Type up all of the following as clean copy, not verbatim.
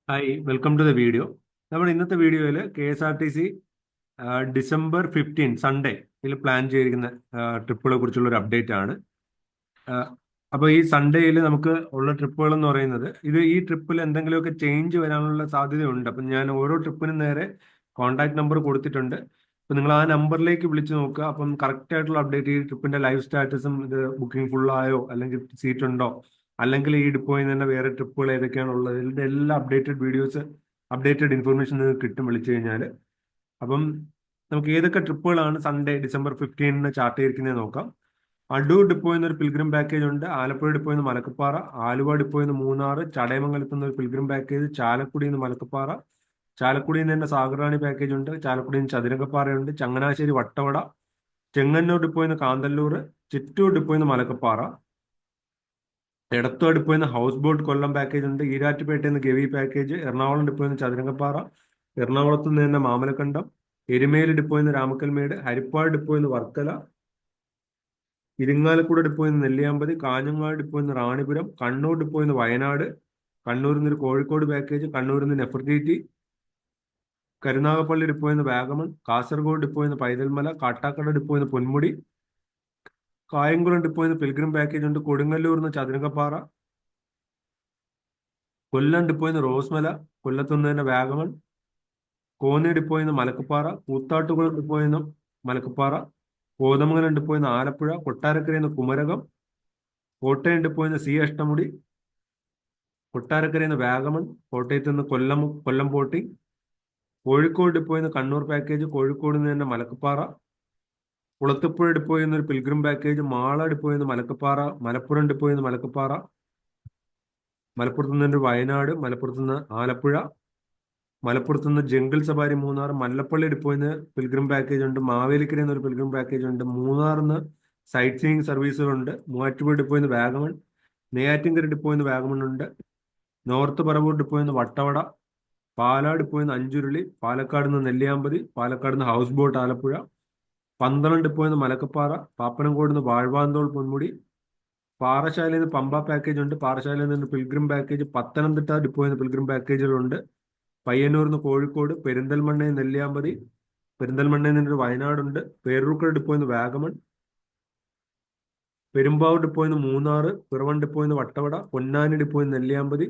Hi welcome to the video. നമ്മുടെ ഇന്നത്തെ വീഡിയോയിൽ K S R T C December 15 Sunday ഇതിൽ പ്ലാൻ ചെയ്തിരിക്കുന്ന ട്രിപ്പുകളെ കുറിച്ചുള്ള ഒരു അപ്ഡേറ്റ് ആണ്. അപ്പോൾ ഈ സൺഡേയിൽ നമുക്ക് ഉള്ള ട്രിപ്പുകൾ എന്ന് പറയുന്നത് ഈ ട്രിപ്പിൽ എന്തെങ്കിലുമൊക്കെ ചേഞ്ച് വരാനുള്ള സാധ്യതയുണ്ട്. അപ്പം ഞാൻ ഓരോ ട്രിപ്പിനും നേരെ കോൺടാക്ട് നമ്പർ കൊടുത്തിട്ടുണ്ട്. അപ്പം നിങ്ങൾ ആ നമ്പറിലേക്ക് വിളിച്ച് നോക്കുക. അപ്പം കറക്റ്റ് ആയിട്ടുള്ള അപ്ഡേറ്റ്, ഈ ട്രിപ്പിന്റെ ലൈവ് സ്റ്റാറ്റസും, ഇത് ബുക്കിംഗ് ഫുൾ ആയോ അല്ലെങ്കിൽ സീറ്റ് ഉണ്ടോ, അല്ലെങ്കിൽ ഈ ഡിപ്പോയിൽ നിന്ന് തന്നെ വേറെ ട്രിപ്പുകൾ ഏതൊക്കെയാണ് ഉള്ളത്, ഇതിന്റെ എല്ലാ അപ്ഡേറ്റഡ് വീഡിയോസ്, അപ്ഡേറ്റഡ് ഇൻഫർമേഷൻ നിങ്ങൾക്ക് കിട്ടും വിളിച്ചു കഴിഞ്ഞാൽ. അപ്പം നമുക്ക് ഏതൊക്കെ ട്രിപ്പുകളാണ് സൺഡേ ഡിസംബർ 15 ചാർട്ട് ചെയ്തിരിക്കുന്നത് നോക്കാം. അടൂർ ഡിപ്പോയിൽ നിന്ന് ഒരു പിൽഗ്രിം പാക്കേജ് ഉണ്ട്. ആലപ്പുഴ ഡിപ്പോയിൽ നിന്ന് മലക്കപ്പാറ, ആലുവ ഡിപ്പോയിൽ നിന്ന് മൂന്നാർ, ചടയമംഗലത്ത് നിന്ന് ഒരു പിൽഗ്രിം പാക്കേജ്, ചാലക്കുടിയിൽ നിന്ന് മലക്കപ്പാറ, ചാലക്കുടിയിൽ നിന്ന് തന്നെ സാഗറാണി പാക്കേജ് ഉണ്ട്, ചാലക്കുടിയിൽ നിന്ന് ചതുരംഗപ്പാറയുണ്ട്, ചങ്ങനാശ്ശേരി വട്ടവട, ചെങ്ങന്നൂർ ഡിപ്പോയിൽ നിന്ന് കാന്തല്ലൂർ, ചിറ്റൂർ ഡിപ്പോയിൽ നിന്ന് മലക്കപ്പാറ, എടത്വ ഡിപ്പോയിൽ നിന്ന് ഹൗസ് ബോട്ട് കൊല്ലം പാക്കേജ് ഉണ്ട്, ഈരാറ്റുപേട്ടയിൽ നിന്ന് ഗവി പാക്കേജ്, എറണാകുളം ഡിപ്പോയിൽ നിന്ന് ചതുരംഗപ്പാറ, എറണാകുളത്ത് നിന്ന് തന്നെ മാമലക്കണ്ടം, എരുമേലി ഡിപ്പോയിൽ നിന്ന് രാമക്കൽമേട്, ഹരിപ്പാട് ഡിപ്പോയിൽ നിന്ന് വർക്കല, ഇരിങ്ങാലക്കുട ഡിപ്പോയിൽ നിന്ന് നെല്ലിയാമ്പതി, കാഞ്ഞങ്ങാട് ഡിപ്പോയിൽ നിന്ന് റാണിപുരം, കണ്ണൂർ ഡിപ്പോയിൽ നിന്ന് വയനാട്, കണ്ണൂരിൽ നിന്ന് ഒരു കോഴിക്കോട് പാക്കേജ്, കണ്ണൂരിൽ നിന്ന് നെഫർട്ടിറ്റി, കരുനാഗപ്പള്ളി ഡിപ്പോയിൽ നിന്ന് വാഗമൺ, കാസർഗോഡ് ഡിപ്പോയിൽ നിന്ന് പൈതൽമല, കാട്ടാക്കട ഡിപ്പോയിൽ നിന്ന് പൊന്മുടി, കായംകുളം ഡിപ്പോയിൽ നിന്ന് പിൽഗ്രിം പാക്കേജ് ഉണ്ട്, കൊടുങ്ങല്ലൂരിൽ നിന്ന് ചതുരംഗപ്പാറ, കൊല്ലം ഡിപ്പോയിൽ നിന്ന് റോസ്മല, കൊല്ലത്തു നിന്ന് തന്നെ വാഗമൺ, കോന്നി ഡിപ്പോയിൽ നിന്ന് മലക്കപ്പാറ, കൂത്താട്ടുകുളം ഡിപ്പോയിൽ നിന്ന് മലക്കപ്പാറ, കോതമംഗലം ഡിപ്പോയിൽ നിന്ന് ആലപ്പുഴ, കൊട്ടാരക്കരയിൽ നിന്ന് കുമരകം, കോട്ടയം ഡിപ്പോയിൽ നിന്ന് സി അഷ്ടമുടി, കൊട്ടാരക്കരയിൽ നിന്ന് വാഗമൺ, കോട്ടയത്ത് നിന്ന് കൊല്ലം പോട്ടി, കോഴിക്കോട് ഡിപ്പോയിൽ നിന്ന് കണ്ണൂർ പാക്കേജ്, കോഴിക്കോട് നിന്ന് തന്നെ മലക്കപ്പാറ, കുളത്തുപ്പുഴ ഡിപ്പോയിൽ നിന്ന് ഒരു പിൽഗ്രിം പാക്കേജ്, മാള ഡിപ്പോയിൽ നിന്ന് മലക്കപ്പാറ, മലപ്പുറം ഡിപ്പോയിൽ നിന്ന് മലക്കപ്പാറ, മലപ്പുറത്ത് നിന്ന് വയനാട്, മലപ്പുറത്ത് നിന്ന് ആലപ്പുഴ, മലപ്പുറത്ത് നിന്ന് ജംഗിൾ സഫാരി മൂന്നാർ, മല്ലപ്പള്ളി ഡിപ്പോയിൽ നിന്ന് പിൽഗ്രിം പാക്കേജ് ഉണ്ട്, മാവേലിക്കരയിൽ നിന്ന് ഒരു പിൽഗ്രിം പാക്കേജ് ഉണ്ട്, മൂന്നാറിൽ നിന്ന് സൈറ്റ് സീയിങ് സർവീസുകളുണ്ട്, മൂവാറ്റുപുഴ ഡിപ്പോയിൽ നിന്ന് വാഗമൺ, നെയ്യാറ്റിൻകര ഡിപ്പോയിൽ നിന്ന് വാഗമൺ ഉണ്ട്, നോർത്ത് പറവൂർ ഡിപ്പോയിൽ നിന്ന് വട്ടവട, പാലാട് ഡിപ്പോയിൽ നിന്ന് അഞ്ചുരുളി, പാലക്കാട് നിന്ന് നെല്ലിയാമ്പതി, പാലക്കാട് നിന്ന് ഹൗസ് ബോട്ട് ആലപ്പുഴ, പന്തളം ഡിപ്പോയിൽ നിന്ന് മലക്കപ്പാറ, പാപ്പനംകോട് നിന്ന് വാഴ്വാന്തോൾ പൊന്മുടി, പാറശാലയിൽ നിന്ന് പമ്പ പാക്കേജ് ഉണ്ട്, പാറശാലയിൽ നിന്ന് പിൽഗ്രിം പാക്കേജ്, പത്തനംതിട്ട ഡിപ്പോയിൽ നിന്ന് പിൽഗ്രിം പാക്കേജുകളുണ്ട്, പയ്യന്നൂരിൽ നിന്ന് കോഴിക്കോട്, പെരിന്തൽമണ്ണയിൽ നെല്ലിയാമ്പതി, പെരിന്തൽമണ്ണയിൽ നിന്നൊരു വയനാടുണ്ട്, പേരൂർക്കട ഡിപ്പോയിൽ നിന്ന് വാഗമൺ, പെരുമ്പാവൂർ ഡിപ്പോയിൽ നിന്ന് മൂന്നാർ, പിറവൻ ഡിപ്പോയിൽ നിന്ന് വട്ടവട, പൊന്നാനി ഡിപ്പോയിൽ നിന്ന് നെല്ലിയാമ്പതി,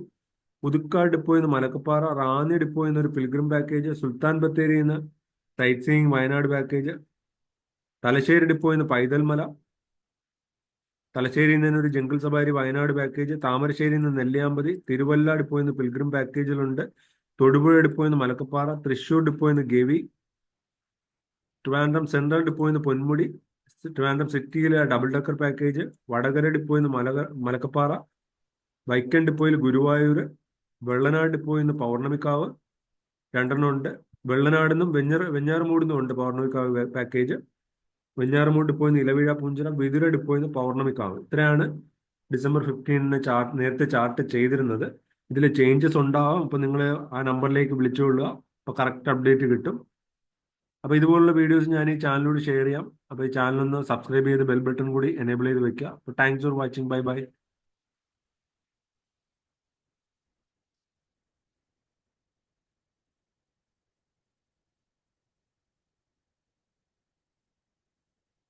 പുതുക്കാട് ഡിപ്പോയിൽ നിന്ന് മലക്കപ്പാറ, റാന്നി ഡിപ്പോയിൽ നിന്ന് ഒരു പിൽഗ്രിം പാക്കേജ്, സുൽത്താൻ ബത്തേരിയിൽ നിന്ന് sightseeing Wayanad package, Thalassery ഡിപ്പോയിൽ നിന്ന് പൈതൽമല, തലശ്ശേരിയിൽ നിന്ന് ഒരു ജംഗിൾ സഫാരി വയനാട് പാക്കേജ്, താമരശ്ശേരിയിൽ നിന്ന് നെല്ലിയാമ്പതി, തിരുവല്ല ഡിപ്പോയിൽ നിന്ന് പിൽഗ്രിം പാക്കേജുകളുണ്ട്, തൊടുപുഴ ഡിപ്പോയിൽ നിന്ന് മലക്കപ്പാറ, തൃശ്ശൂർ ഡിപ്പോയിൽ നിന്ന് ഗവി, ട്രിവാൻഡ്രം സെൻട്രൽ ഡിപ്പോയിൽ നിന്ന് പൊന്മുടി, ട്രിവാൻഡ്രം സിറ്റിയിലെ ഡബിൾ ഡക്കർ പാക്കേജ്, വടകര ഡിപ്പോയിൽ നിന്ന് മലക്കപ്പാറ, വൈക്കം ഡിപ്പോയിൽ ഗുരുവായൂർ, വെള്ളനാട് ഡിപ്പോയിൽ നിന്ന് പൗർണമിക്കാവ് രണ്ടെണ്ണം ഉണ്ട്, വെള്ളനാട് നിന്നും വെഞ്ഞാറമൂട് നിന്നും ഉണ്ട് പൗർണമിക്കാവ് പാക്കേജ്, വെഞ്ഞാറമൂട് ഡിപ്പോയിൽ നിന്ന് ഇലവിഴ പൂഞ്ചിറ, വിതുര ഡിപ്പോയിൽ നിന്ന് പൗർണമിക്കാവ്. ഇത്രയാണ് ഡിസംബർ 15 നേരത്തെ ചാർട്ട് ചെയ്തിരുന്നത്. ഇതിൽ ചേഞ്ചസ് ഉണ്ടാവും. അപ്പോൾ നിങ്ങൾ ആ നമ്പറിലേക്ക് വിളിച്ചുകൊള്ളുക. അപ്പോൾ കറക്റ്റ് അപ്ഡേറ്റ് കിട്ടും. അപ്പോൾ ഇതുപോലുള്ള വീഡിയോസ് ഞാൻ ഈ ചാനലിലൂടെ ഷെയർ ചെയ്യാം. അപ്പോൾ ഈ ചാനൽ ഒന്ന് സബ്സ്ക്രൈബ് ചെയ്ത് ബെൽ ബട്ടൺ കൂടി എനേബിൾ ചെയ്ത് വെക്കുക. അപ്പോൾ thanks for watching. Bye bye.